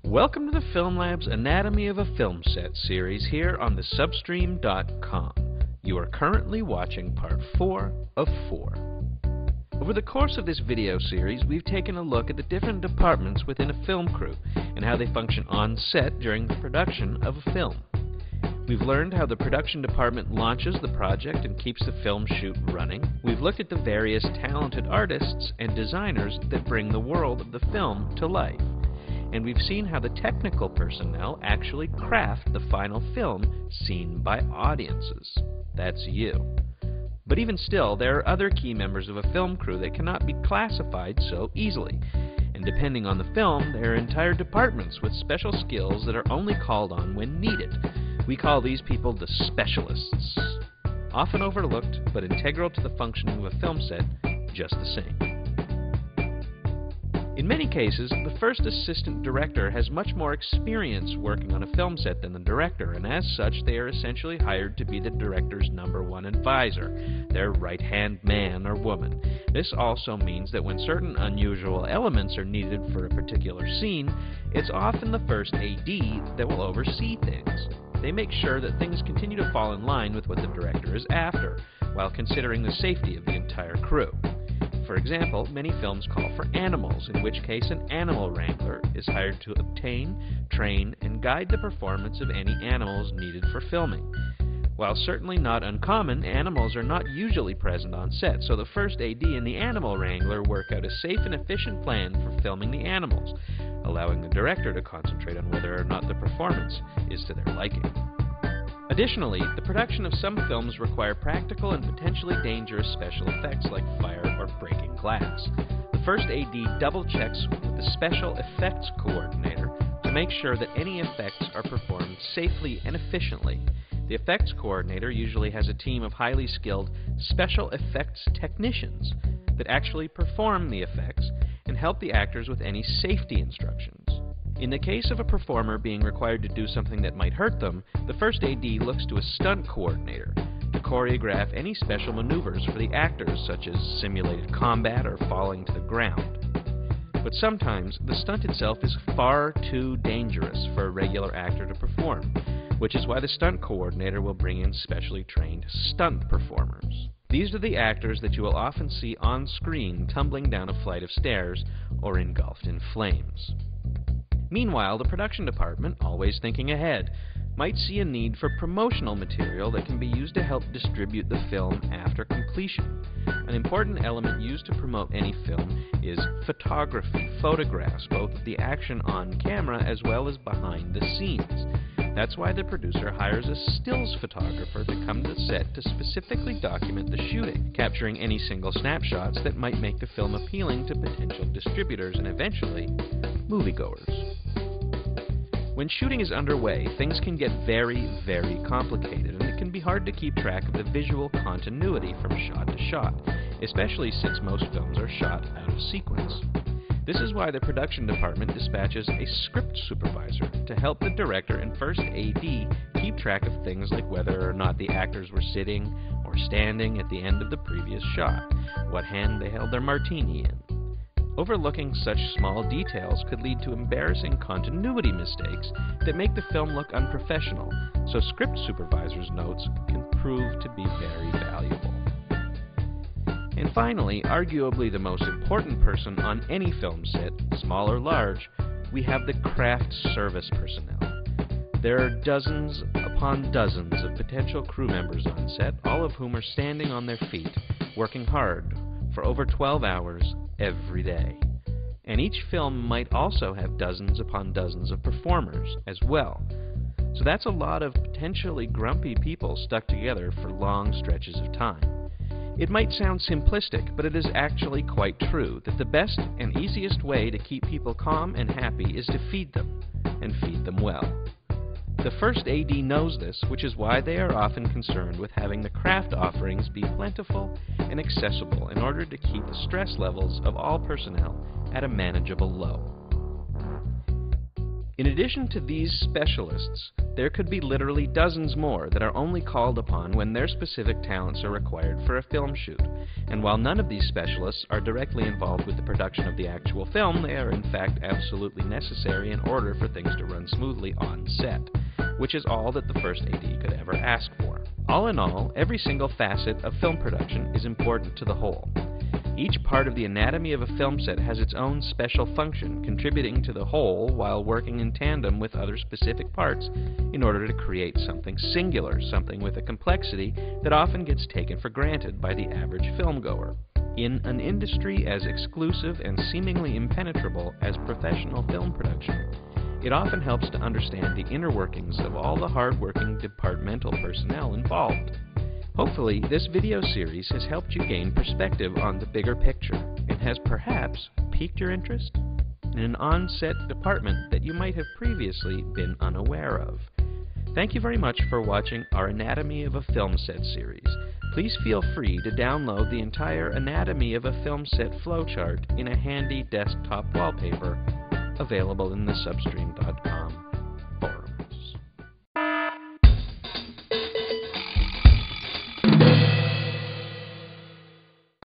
Welcome to the Film Lab's Anatomy of a Film Set series here on thesubstream.com. You are currently watching part 4 of 4. Over the course of this video series, we've taken a look at the different departments within a film crew and how they function on set during the production of a film. We've learned how the production department launches the project and keeps the film shoot running. We've looked at the various talented artists and designers that bring the world of the film to life. And we've seen how the technical personnel actually craft the final film seen by audiences. That's you. But even still, there are other key members of a film crew that cannot be classified so easily. And depending on the film, there are entire departments with special skills that are only called on when needed. We call these people the specialists. Often overlooked, but integral to the functioning of a film set just the same. In many cases, the first assistant director has much more experience working on a film set than the director, and as such, they are essentially hired to be the director's #1 advisor, their right-hand man or woman. This also means that when certain unusual elements are needed for a particular scene, it's often the first AD that will oversee things. They make sure that things continue to fall in line with what the director is after, while considering the safety of the entire crew. For example, many films call for animals, in which case an animal wrangler is hired to obtain, train, and guide the performance of any animals needed for filming. While certainly not uncommon, animals are not usually present on set, so the first AD and the animal wrangler work out a safe and efficient plan for filming the animals, allowing the director to concentrate on whether or not the performance is to their liking. Additionally, the production of some films require practical and potentially dangerous special effects like fire or breaking glass. The first AD double-checks with the special effects coordinator to make sure that any effects are performed safely and efficiently. The effects coordinator usually has a team of highly skilled special effects technicians that actually perform the effects and help the actors with any safety instructions. In the case of a performer being required to do something that might hurt them, the first AD looks to a stunt coordinator to choreograph any special maneuvers for the actors, such as simulated combat or falling to the ground. But sometimes, the stunt itself is far too dangerous for a regular actor to perform, which is why the stunt coordinator will bring in specially trained stunt performers. These are the actors that you will often see on screen tumbling down a flight of stairs or engulfed in flames. Meanwhile, the production department, always thinking ahead, might see a need for promotional material that can be used to help distribute the film after completion. An important element used to promote any film is photography, photographs, both of the action on camera as well as behind the scenes. That's why the producer hires a stills photographer to come to the set to specifically document the shooting, capturing any single snapshots that might make the film appealing to potential distributors and eventually moviegoers. When shooting is underway, things can get very, very complicated, and it can be hard to keep track of the visual continuity from shot to shot, especially since most films are shot out of sequence. This is why the production department dispatches a script supervisor to help the director and first AD keep track of things like whether or not the actors were sitting or standing at the end of the previous shot, what hand they held their martini in. Overlooking such small details could lead to embarrassing continuity mistakes that make the film look unprofessional, so script supervisors' notes can prove to be very valuable. And finally, arguably the most important person on any film set, small or large, we have the craft service personnel. There are dozens upon dozens of potential crew members on set, all of whom are standing on their feet, working hard for over 12 hours every day. And each film might also have dozens upon dozens of performers as well. So that's a lot of potentially grumpy people stuck together for long stretches of time. It might sound simplistic, but it is actually quite true that the best and easiest way to keep people calm and happy is to feed them, and feed them well. The first AD knows this, which is why they are often concerned with having the craft offerings be plentiful and accessible in order to keep the stress levels of all personnel at a manageable low. In addition to these specialists, there could be literally dozens more that are only called upon when their specific talents are required for a film shoot. And while none of these specialists are directly involved with the production of the actual film, they are in fact absolutely necessary in order for things to run smoothly on set, which is all that the first AD could ever ask for. All in all, every single facet of film production is important to the whole. Each part of the anatomy of a film set has its own special function, contributing to the whole while working in tandem with other specific parts in order to create something singular, something with a complexity that often gets taken for granted by the average filmgoer. In an industry as exclusive and seemingly impenetrable as professional film production, it often helps to understand the inner workings of all the hard-working departmental personnel involved. Hopefully, this video series has helped you gain perspective on the bigger picture and has perhaps piqued your interest in an on-set department that you might have previously been unaware of. Thank you very much for watching our Anatomy of a Film Set series. Please feel free to download the entire Anatomy of a Film Set flowchart in a handy desktop wallpaper available in thesubstream.com.